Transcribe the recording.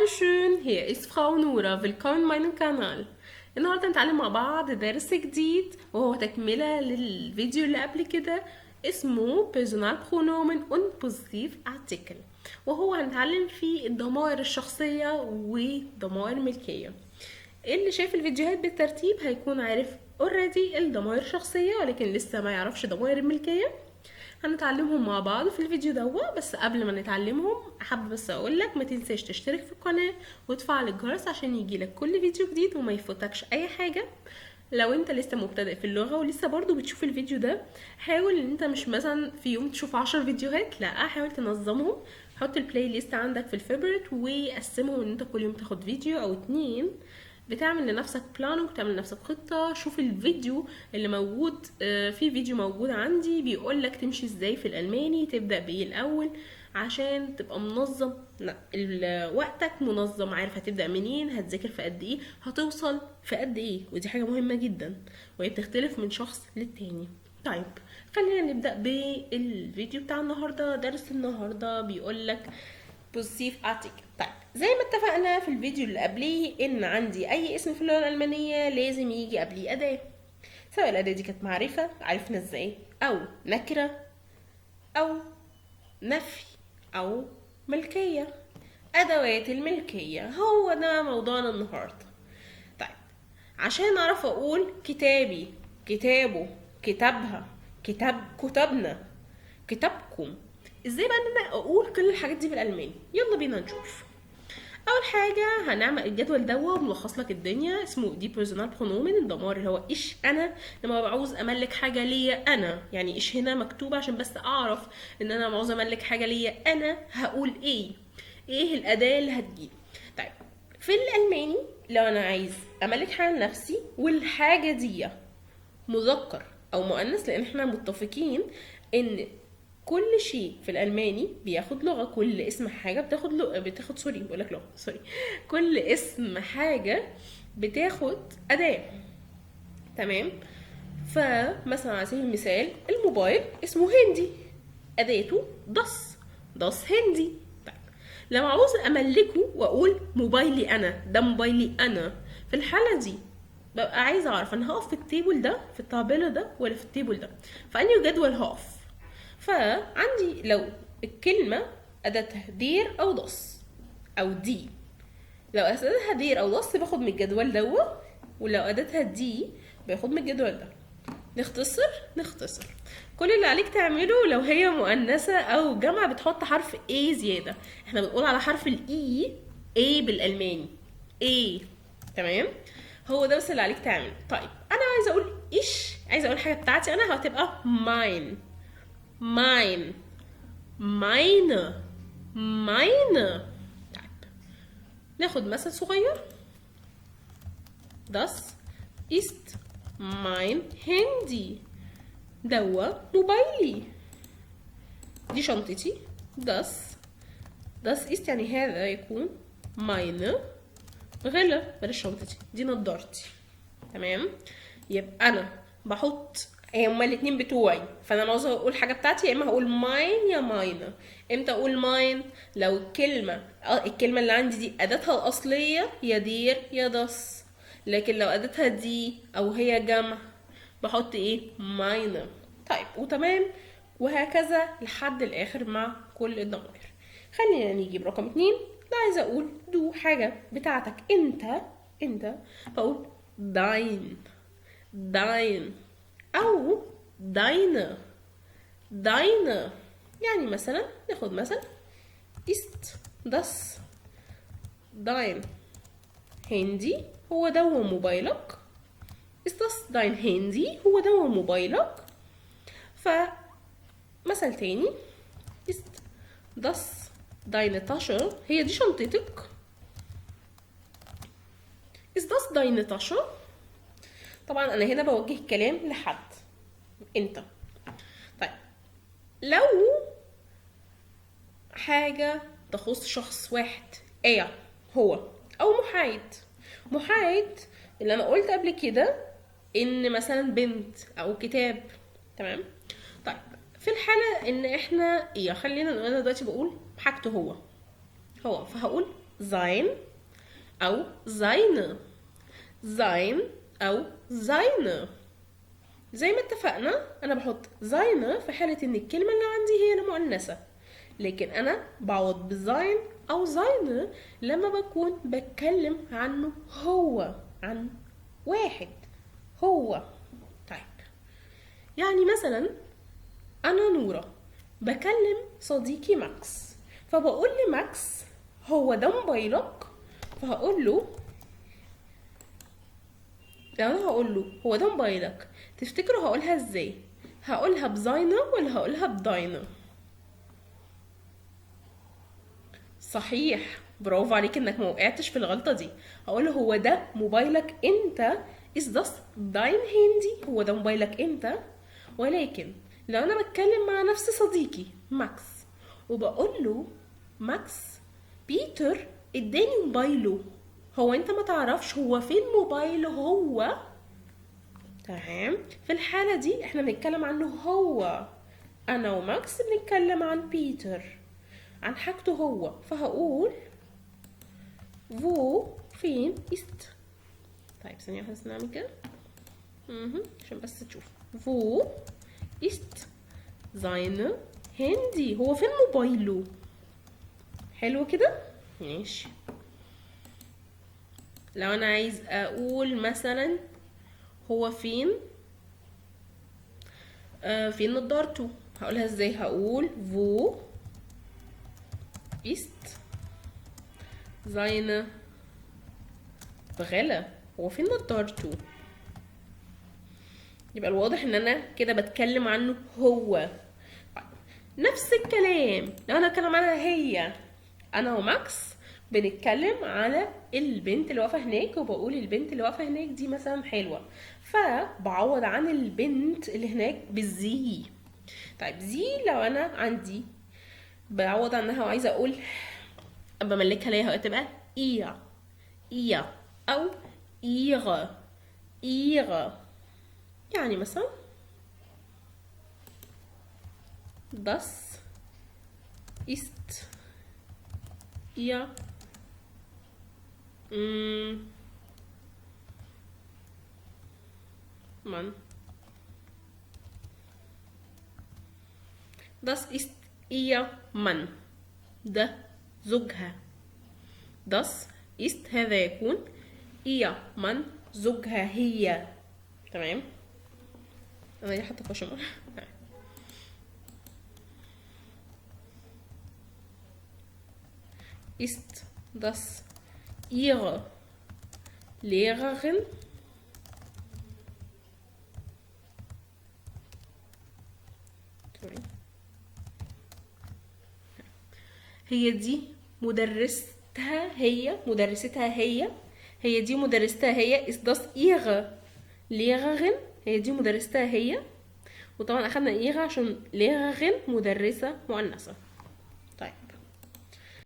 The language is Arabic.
Hallo schön, hier ist Frau Nura, willkommen in meinem Kanal. النهاردة هنتعلم مع بعض درس جديد وهو تكملة للفيديو اللي قبل كده اسمه Personalpronomen und Positiv-Artikel، وهو هنتعلم فيه الضمائر الشخصية وضمائر الملكية. اللي شايف الفيديوهات بالترتيب هيكون عارف already الضمائر الشخصية، ولكن لسه ما يعرفش ضمائر الملكية. هنتعلمهم مع بعض في الفيديو ده. بس قبل ما نتعلمهم حابه بس اقولك ما تنساش تشترك في القناه وتفعل الجرس عشان يجيلك كل فيديو جديد وما يفوتكش اي حاجه. لو انت لسه مبتدئ في اللغه ولسه برضو بتشوف الفيديو ده، حاول ان انت مش مثلا في يوم تشوف 10 فيديوهات، لا حاول تنظمهم. حط البلاي ليست عندك في الفيفوريت وقسمهم ان انت كل يوم تاخد فيديو او 2. بتعمل لنفسك بلاننج، تعمل لنفسك خطة. شوف الفيديو اللي موجود، في فيديو موجود عندي بيقولك تمشي ازاي في الألماني، تبدأ بايه الأول عشان تبقى منظم. وقتك منظم، عارف هتبدأ منين، هتذاكر في قد ايه، هتوصل في قد ايه، ودي حاجة مهمة جدا وهي بتختلف من شخص للتاني. طيب خلينا نبدأ بالفيديو بتاع النهاردة. درس النهاردة بيقولك بوزيتيف ارتيكل. طيب زي ما اتفقنا في الفيديو اللي قبليه ان عندي اي اسم في اللغه الالمانيه لازم يجي قبليه اداه، سواء الاداه دي كانت معرفه عرفنا ازاي، او نكره، او نفي، او ملكيه. ادوات الملكيه هو ده موضوعنا النهارده. طيب عشان اعرف اقول كتابي، كتابه، كتابها، كتبنا، كتابكم، ازاي بقى ان انا اقول كل الحاجات دي بالالماني؟ يلا بينا نشوف. اول حاجه هنعمل الجدول ده وملخص لك الدنيا. اسمه دي بيرسونال برونومن، الضمائر اللي هو ايش انا. لما بعوز املك حاجه ليا انا، يعني ايش هنا مكتوبه عشان بس اعرف ان انا عاوز املك حاجه ليا انا هقول ايه، ايه الاداه اللي هتجيلي. طيب في الالماني لو انا عايز املك حاجه لنفسي والحاجه دي مذكر او مؤنث، لان احنا متفقين ان كل شيء في الالماني بياخد لغه. كل اسم حاجه بتاخد لغه، بتاخد سوري بقول لك لغه سوري، كل اسم حاجه بتاخد اداه. تمام. فمثلا على سبيل المثال الموبايل اسمه هندي، اداته داس هندي. طيب لما عاوز املكه واقول موبايلي انا، ده موبايلي انا، في الحاله دي ببقى عايزه اعرف انا هقف في التيبل ده، في التابلة ده، ولا في التيبل ده، فاني جدول هقف. فعندي لو الكلمة أداتها دير أو داس أو دي، لو أداتها دير أو داس باخد من الجدول ده، ولو أداتها دي باخد من الجدول ده. نختصر كل اللي عليك تعمله لو هي مؤنثة أو جمع بتحط حرف A زيادة. احنا بنقول على حرف الإي A بالألماني A. تمام، هو ده بس اللي عليك تعمله. طيب أنا عايزة أقول إيش، عايزة أقول حاجة بتاعتي أنا، هتبقى mine mein meine. طيب ناخد مثل صغير. Das ist mein Handy، دوا موبايلي، دي شنطتي. das ist يعني هذا يكون meine غلة، بلاش شنطتي، دي نضارتي. تمام، يبقى انا بحط هما الاتنين بتوعي، فانا عاوزه اقول حاجه بتاعتي يا اما هقول ماين يا ماينه. امتى اقول ماين؟ لو الكلمه اللي عندي دي اداتها الاصليه يا دير يا داس، لكن لو اداتها دي او هي جمع بحط ايه؟ ماينه. طيب وتمام، وهكذا لحد الاخر مع كل الضمائر. خلينا نيجي برقم 2. لا عايزه اقول دو حاجه بتاعتك انت بقول dein او deine. يعني مثلا ناخد مثلا ist das dein Handy، هو ده هو موبايلك. ist das dein Handy، هو ده هو موبايلك. فمثل تاني ist das deine Tasche، هي دي شنطتك. ist das deine Tasche. طبعا انا هنا بوجه الكلام لحد انت. طيب لو حاجة تخص شخص واحد هو او محايد اللي انا قلت قبل كده ان مثلا بنت او كتاب. تمام. طيب في الحالة ان احنا خلينا نقول انا دلوقتي بقول حاجته هو فهقول sein أو seine. sein أو seine. زي ما اتفقنا أنا بحط seine في حالة إن الكلمة اللي عندي هي المؤنثة، لكن أنا بعوض بزاين أو زاينه لما بكون بتكلم عنه هو، عن واحد هو. طيب يعني مثلا أنا نورة بكلم صديقي ماكس، فبقول لماكس هو ده موبايلك؟ فهقول له، لو انا هقول له هو ده موبايلك، تفتكروا هقولها ازاي؟ هقولها بزاينه ولا هقولها بداينه؟ صحيح، برافو عليك انك ما وقعتش في الغلطه دي. هقول له هو ده موبايلك انت، is das dein Handy؟ هو ده موبايلك انت. ولكن لو انا بتكلم مع نفس صديقي ماكس وبقول له ماكس بيتر اداني موبايله، هو انت ما تعرفش هو فين موبايله هو؟ تمام، في الحالة دي احنا بنتكلم عنه هو، انا وماكس بنتكلم عن بيتر، عن حاجته هو. فهقول wo فين ist. طيب ثانية واحدة بس نعمل كده عشان بس تشوف. wo ist seine Handy؟ هو فين موبايله؟ حلو كده، ماشي. لو انا عايز اقول مثلا هو فين فين نضارته، هقولها ازاي؟ هقول wo ist seine Brille؟ هو فين نضارته؟ يبقى الواضح ان انا كده بتكلم عنه هو. نفس الكلام لو انا بتكلم عنها هي، انا وماكس بنتكلم على البنت اللي واقفه هناك، وبقول البنت اللي واقفه هناك دي مثلا حلوه، فبعوض عن البنت اللي هناك بالزي. طيب زي لو انا عندي بعوض عنها وعايزه اقول بملكها ليها هتبقى إيا إيا أو إيغا إيغا. يعني مثلا das ist ihr Mann. Das ist ihr Mann. ده زوجها. das ist هذا يكون ihr Mann زوجها هي. تمام، انا ليه حاطه كوشن؟ ist das ihre Lehrerin؟ هي دي مدرستها هي، مدرستها هي، هي دي مدرستها هي. ist das ihre Lehrerin؟ هي دي مدرستها هي. وطبعا اخدنا ihre عشان Lehrerin مدرسة مؤنثة.